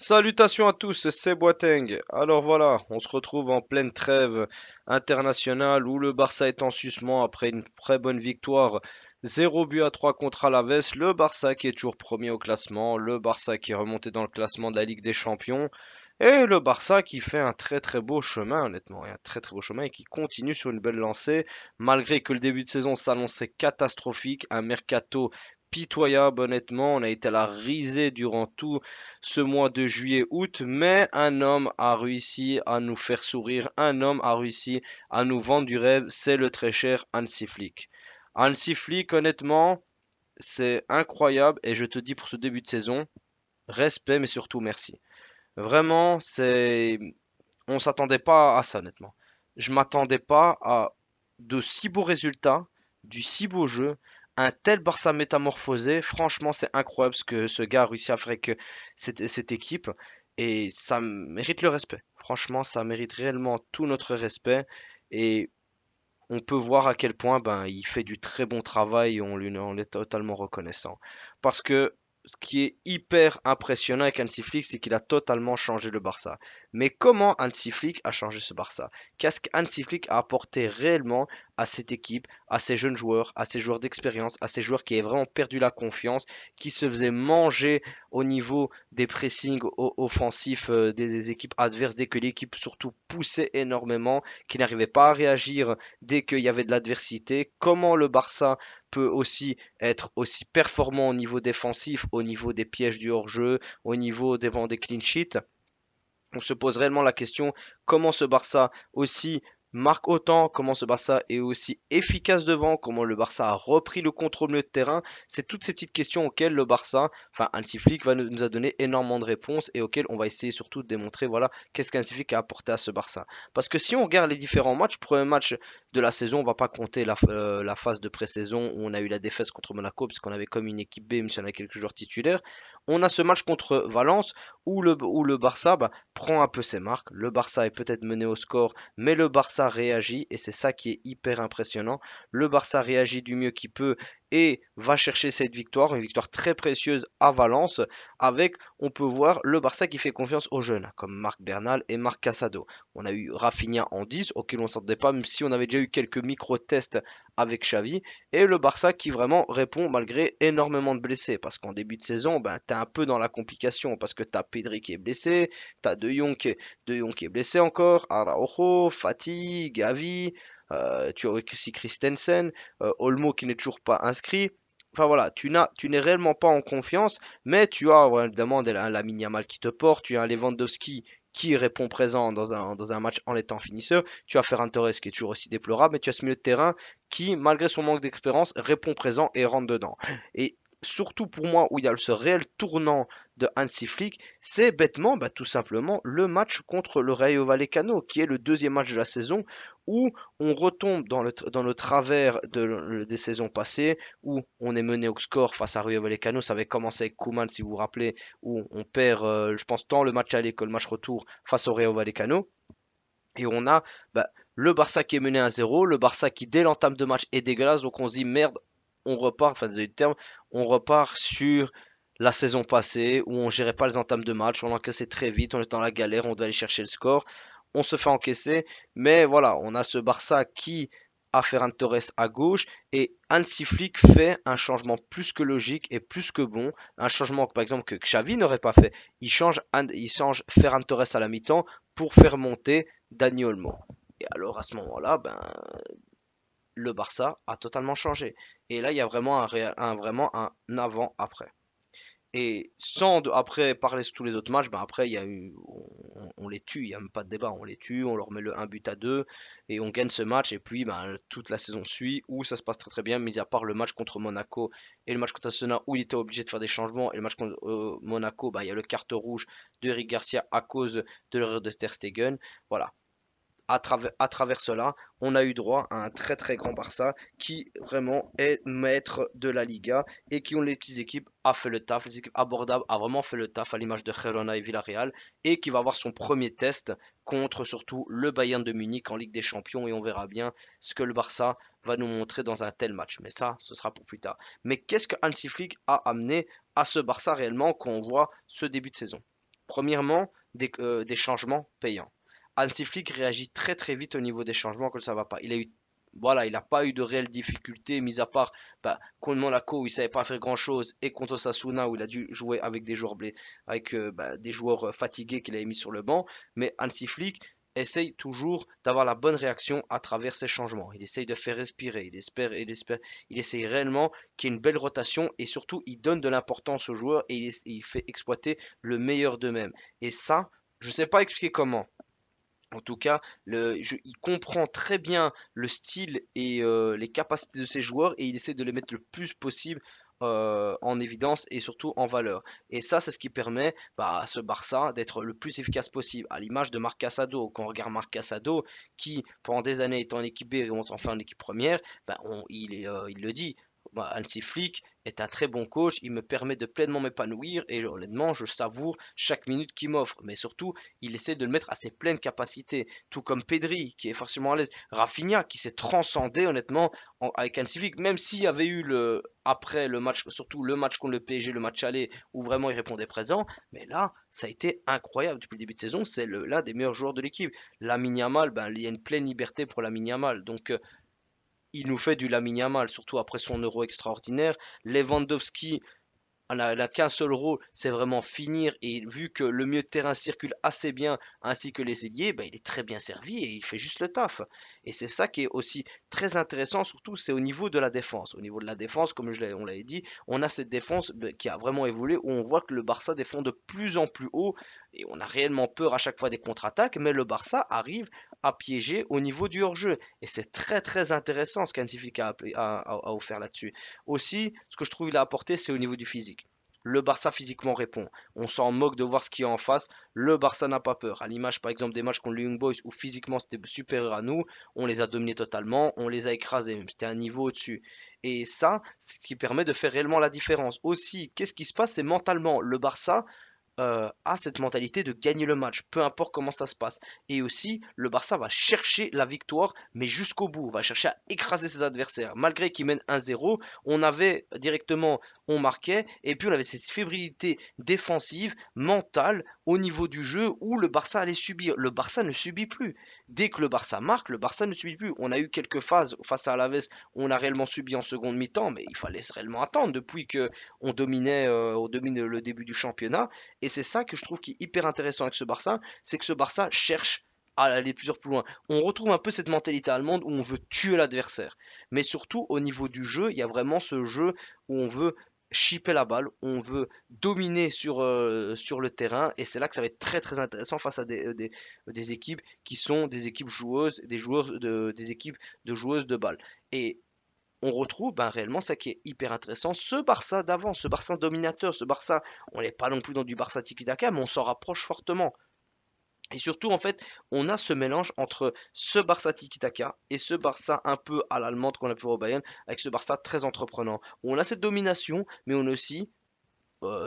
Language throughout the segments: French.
Salutations à tous, c'est Boateng. Alors voilà, on se retrouve en pleine trêve internationale où le Barça est en suspens après une très bonne victoire. 0 but à 3 contre Alaves. Le Barça qui est toujours premier au classement, le Barça qui est remonté dans le classement de la Ligue des Champions et le Barça qui fait un très très beau chemin honnêtement, et un très très beau chemin et qui continue sur une belle lancée malgré que le début de saison s'annonçait catastrophique, un mercato pitoyable honnêtement, on a été à la risée durant tout ce mois de juillet-août, mais un homme a réussi à nous faire sourire, un homme a réussi à nous vendre du rêve, c'est le très cher Hansi Flick. Hansi Flick, honnêtement, c'est incroyable et je te dis pour ce début de saison, respect mais surtout merci. Vraiment, on s'attendait pas à ça honnêtement. Je m'attendais pas à de si beaux résultats, du si beau jeu, un tel Barça métamorphosé. Franchement, c'est incroyable ce que ce gars a réussi à faire avec cette équipe et ça mérite le respect. Franchement, ça mérite réellement tout notre respect et on peut voir à quel point ben, il fait du très bon travail et on est totalement reconnaissant. Parce que ce qui est hyper impressionnant avec Hansi Flick, c'est qu'il a totalement changé le Barça. Mais comment Hansi Flick a changé ce Barça? Qu'est-ce qu'Hansi Flick a apporté réellement à cette équipe, à ces jeunes joueurs, à ces joueurs d'expérience, à ces joueurs qui avaient vraiment perdu la confiance, qui se faisaient manger au niveau des pressings offensifs des équipes adverses dès que l'équipe surtout poussait énormément, qui n'arrivait pas à réagir dès qu'il y avait de l'adversité, comment le Barça peut aussi être aussi performant au niveau défensif, au niveau des pièges du hors-jeu, au niveau des clean sheets. On se pose réellement la question comment ce Barça aussi marque autant, comment ce Barça est aussi efficace devant, comment le Barça a repris le contrôle milieu de terrain. C'est toutes ces petites questions auxquelles le Barça, enfin Hansi Flick nous a donné énormément de réponses et auxquelles on va essayer surtout de démontrer voilà qu'est-ce qu'Hansi Flick a apporté à ce Barça. Parce que si on regarde les différents matchs, premier match de la saison, on va pas compter la phase de pré-saison où on a eu la défaite contre Monaco parce qu'on avait comme une équipe B même si on a quelques joueurs titulaires. On a ce match contre Valence où le Barça prend un peu ses marques. Le Barça est peut-être mené au score, mais le Barça réagit et c'est ça qui est hyper impressionnant. Le Barça réagit du mieux qu'il peut et va chercher cette victoire, une victoire très précieuse à Valence, avec, on peut voir, le Barça qui fait confiance aux jeunes, comme Marc Bernal et Marc Casado. On a eu Rafinha en 10, auquel on ne s'attendait pas, même si on avait déjà eu quelques micro-tests avec Xavi, et le Barça qui vraiment répond malgré énormément de blessés, parce qu'en début de saison, ben, tu es un peu dans la complication, parce que tu as Pedri qui est blessé, t'as De Jong qui est blessé encore, Araujo, Fati, Gavi, tu as aussi Christensen, Olmo qui n'est toujours pas inscrit. Enfin voilà, tu n'es réellement pas en confiance, mais tu as ouais, évidemment un Lamine Yamal qui te porte, tu as un Lewandowski qui répond présent dans un match en étant finisseur, tu as Ferran Torres qui est toujours aussi déplorable, mais tu as ce milieu de terrain qui, malgré son manque d'expérience, répond présent et rentre dedans. Et surtout pour moi, où il y a ce réel tournant de Hansi Flick, c'est bêtement, bah, tout simplement, le match contre le Rayo Vallecano, qui est le deuxième match de la saison, où on retombe dans le travers des saisons passées, où on est mené au score face à Rayo Vallecano. Ça avait commencé avec Koeman, si vous vous rappelez, où on perd, je pense, tant le match aller que le match retour face au Rayo Vallecano. Et on a bah, le Barça qui est mené à 0, le Barça qui dès l'entame de match est dégueulasse, donc on se dit merde, on repart, enfin désolé du terme, on repart sur la saison passée où on gérait pas les entames de match, on encaissait très vite, on était dans la galère, on devait aller chercher le score, on se fait encaisser, mais voilà, on a ce Barça qui a Ferran Torres à gauche et Hansi Flick fait un changement plus que logique et plus que bon, un changement par exemple que Xavi n'aurait pas fait. Il change Ferran Torres à la mi-temps pour faire monter Dani Olmo. Et alors à ce moment-là, ben, le Barça a totalement changé. Et là, il y a vraiment vraiment un avant-après. Et sans après parler sur tous les autres matchs, ben après il y a eu, on les tue, il n'y a même pas de débat, on les tue, on leur met le 1 but à 2 et on gagne ce match et puis ben, toute la saison suit où ça se passe très très bien, mis à part le match contre Monaco et le match contre Arsenal où il était obligé de faire des changements et le match contre Monaco, ben, il y a le carte rouge de Eric Garcia à cause de l'erreur de Ter Stegen. Voilà, à travers cela, on a eu droit à un très très grand Barça qui vraiment est maître de la Liga et qui ont les petites équipes a fait le taf, les équipes abordables a vraiment fait le taf à l'image de Girona et Villarreal et qui va avoir son premier test contre surtout le Bayern de Munich en Ligue des Champions et on verra bien ce que le Barça va nous montrer dans un tel match. Mais ça, ce sera pour plus tard. Mais qu'est-ce que Hansi Flick a amené à ce Barça réellement quand on voit ce début de saison? Premièrement, des changements payants. Hansi Flick réagit très très vite au niveau des changements quand ça va pas. Voilà, il n'a pas eu de réelles difficultés, mis à part contre Monaco où il savait pas faire grand-chose et contre Osasuna où il a dû jouer avec des joueurs des joueurs fatigués qu'il avait mis sur le banc. Mais Hansi Flick essaye toujours d'avoir la bonne réaction à travers ces changements. Il essaye de faire respirer, il essaye réellement qu'il y ait une belle rotation et surtout il donne de l'importance aux joueurs et il fait exploiter le meilleur d'eux-mêmes. Et ça, je ne sais pas expliquer comment. En tout cas, il comprend très bien le style et les capacités de ses joueurs et il essaie de les mettre le plus possible en évidence et surtout en valeur. Et ça, c'est ce qui permet à ce Barça d'être le plus efficace possible. À l'image de Marc Casado, quand on regarde Marc Casado, qui pendant des années est en équipe B et monte enfin en équipe première, il le dit. Hansi Flick est un très bon coach, il me permet de pleinement m'épanouir et honnêtement, je savoure chaque minute qu'il m'offre. Mais surtout, il essaie de le mettre à ses pleines capacités, tout comme Pedri qui est forcément à l'aise, Rafinha qui s'est transcendé honnêtement avec un Civic, même s'il y avait eu après le match, surtout le match contre le PSG, le match aller où vraiment il répondait présent, mais là ça a été incroyable depuis le début de saison, c'est l'un des meilleurs joueurs de l'équipe. Lamine Yamal, il y a une pleine liberté pour Lamine Yamal, donc il nous fait du Lamine Yamal, surtout après son euro extraordinaire. Lewandowski, elle n'a qu'un seul rôle, c'est vraiment finir. Et vu que le milieu de terrain circule assez bien, ainsi que les ailiers, il est très bien servi et il fait juste le taf. Et c'est ça qui est aussi très intéressant, surtout c'est au niveau de la défense. Au niveau de la défense, comme on l'avait dit, on a cette défense qui a vraiment évolué, où on voit que le Barça défend de plus en plus haut. Et on a réellement peur à chaque fois des contre-attaques, mais le Barça arrive à piéger au niveau du hors-jeu. Et c'est très très intéressant ce qu'Antific a offert là-dessus. Aussi, ce que je trouve qu'il a apporté, c'est au niveau du physique. Le Barça physiquement répond. On s'en moque de voir ce qu'il y a en face. Le Barça n'a pas peur. À l'image par exemple des matchs contre le Young Boys où physiquement c'était supérieur à nous, on les a dominés totalement, on les a écrasés. C'était un niveau au-dessus. Et ça, c'est ce qui permet de faire réellement la différence. Aussi, qu'est-ce qui se passe? C'est mentalement. Le Barça a cette mentalité de gagner le match, peu importe comment ça se passe. Et aussi, le Barça va chercher la victoire, mais jusqu'au bout, va chercher à écraser ses adversaires. Malgré qu'ils mènent 1-0, on avait directement, on marquait, et puis on avait cette fébrilité défensive, mentale, au niveau du jeu, où le Barça allait subir. Le Barça ne subit plus. Dès que le Barça marque, le Barça ne subit plus. On a eu quelques phases face à Alaves, où on a réellement subi en seconde mi-temps, mais il fallait réellement attendre depuis que on domine le début du championnat. Et c'est ça que je trouve qui est hyper intéressant avec ce Barça, c'est que ce Barça cherche à aller plusieurs plus loin. On retrouve un peu cette mentalité allemande où on veut tuer l'adversaire. Mais surtout au niveau du jeu, il y a vraiment ce jeu où on veut chipper la balle, on veut dominer sur le terrain et c'est là que ça va être très très intéressant face à des équipes qui sont des équipes joueuses, des équipes de joueuses de balle. Et on retrouve réellement ça qui est hyper intéressant, ce Barça d'avant, ce Barça dominateur, ce Barça, on n'est pas non plus dans du Barça tiki-taka, mais on s'en rapproche fortement. Et surtout, en fait, on a ce mélange entre ce Barça tiki-taka et ce Barça un peu à l'allemande qu'on a pu voir au Bayern, avec ce Barça très entreprenant. Où on a cette domination, mais on a aussi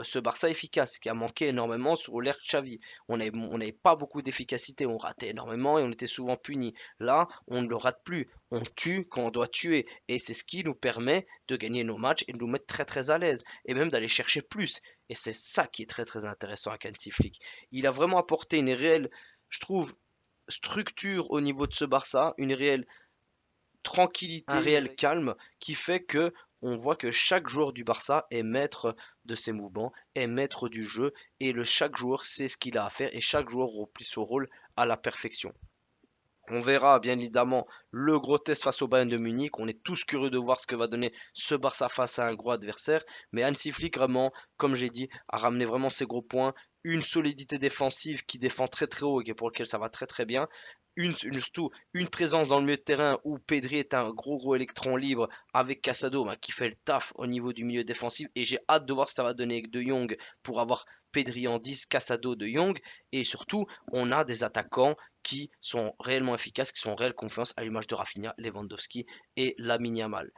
ce Barça efficace qui a manqué énormément sur l'ère Xavi. On n'avait pas beaucoup d'efficacité, on ratait énormément et on était souvent punis. Là, on ne le rate plus, on tue quand on doit tuer et c'est ce qui nous permet de gagner nos matchs et de nous mettre très très à l'aise et même d'aller chercher plus. Et c'est ça qui est très très intéressant à Hansi Flick. Il a vraiment apporté une réelle, je trouve, structure au niveau de ce Barça, une réelle tranquillité, un réel calme qui fait que on voit que chaque joueur du Barça est maître de ses mouvements, est maître du jeu et chaque joueur sait ce qu'il a à faire et chaque joueur remplit son rôle à la perfection. On verra bien évidemment le gros test face au Bayern de Munich. On est tous curieux de voir ce que va donner ce Barça face à un gros adversaire. Mais Hansi Flick, vraiment, comme j'ai dit, a ramené vraiment ses gros points. Une solidité défensive qui défend très très haut et pour lequel ça va très très bien. Surtout une présence dans le milieu de terrain où Pedri est un gros électron libre avec Casado qui fait le taf au niveau du milieu défensif. Et j'ai hâte de voir ce que ça va donner avec De Jong pour avoir Pedri en 10, Casado, De Jong. Et surtout, on a des attaquants qui sont réellement efficaces, qui sont en réelle confiance à l'image de Rafinha, Lewandowski et Lamine Yamal.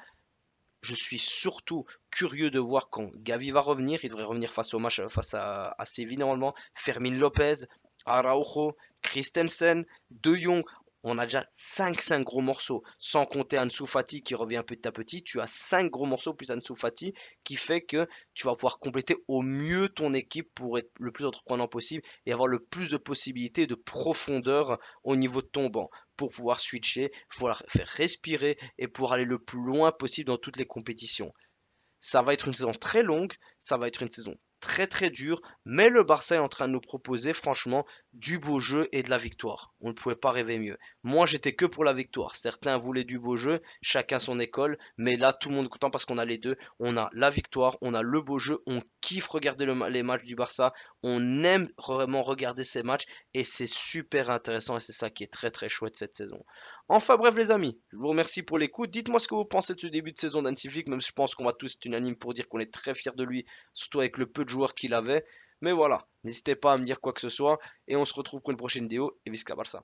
Je suis surtout curieux de voir quand Gavi va revenir. Il devrait revenir face au match face à Séville normalement. Fermin Lopez, Araujo, Christensen, De Jong. on a déjà 5 gros morceaux, sans compter Ansu Fati qui revient petit à petit. Tu as 5 gros morceaux plus Ansu Fati qui fait que tu vas pouvoir compléter au mieux ton équipe pour être le plus entreprenant possible et avoir le plus de possibilités de profondeur au niveau de ton banc pour pouvoir switcher, pouvoir faire respirer et pour aller le plus loin possible dans toutes les compétitions. Ça va être une saison très longue, ça va être une saison très très dure, mais le Barça est en train de nous proposer franchement du beau jeu et de la victoire. On ne pouvait pas rêver mieux. Moi j'étais que pour la victoire. Certains voulaient du beau jeu, chacun son école, mais là tout le monde est content parce qu'on a les deux. On a la victoire, on a le beau jeu, on kiffe regarder les matchs du Barça, on aime vraiment regarder ces matchs et c'est super intéressant et c'est ça qui est très très chouette cette saison. Enfin bref les amis, je vous remercie pour l'écoute. Dites-moi ce que vous pensez de ce début de saison d'Hansi Flick, même si je pense qu'on va tous être unanimes pour dire qu'on est très fiers de lui, surtout avec le peu de joueurs qu'il avait. Mais voilà, n'hésitez pas à me dire quoi que ce soit et on se retrouve pour une prochaine vidéo et Visca Barça.